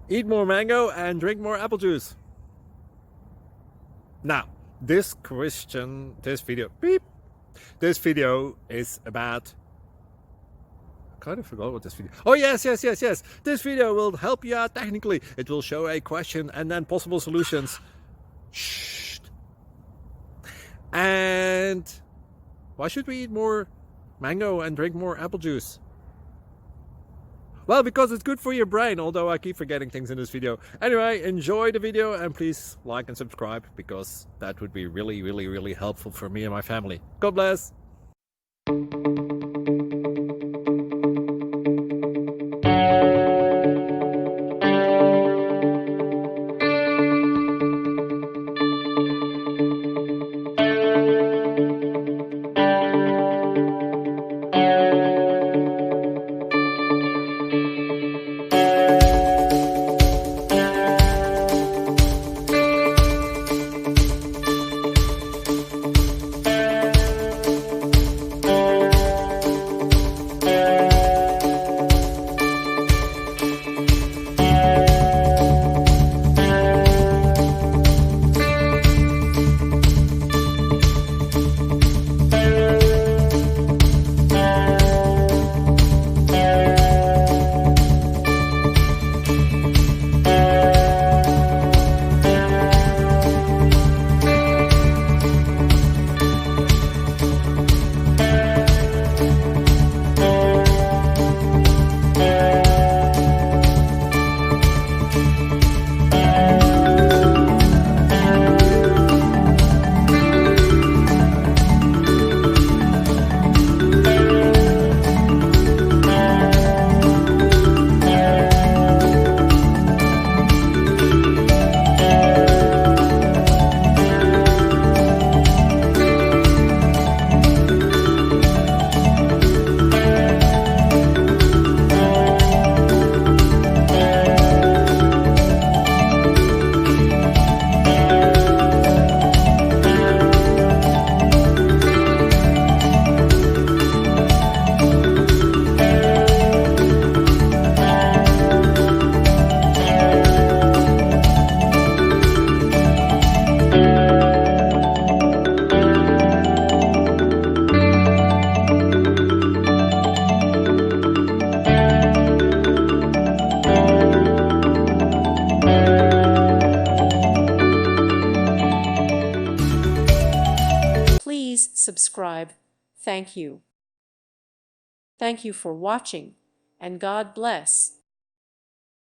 Eat more mango and drink more apple juice. Now, this video is about, I kind of forgot what this video. Oh, yes. This video will help you out technically. It will show a question and then possible solutions. Shh. And why should we eat more mango and drink more apple juice? Well, because it's good for your brain, although I keep forgetting things in this video. Anyway, enjoy the video and please like and subscribe, because that would be really helpful for me and my family. God bless! Please subscribe. Thank you. Thank you for watching, and God bless.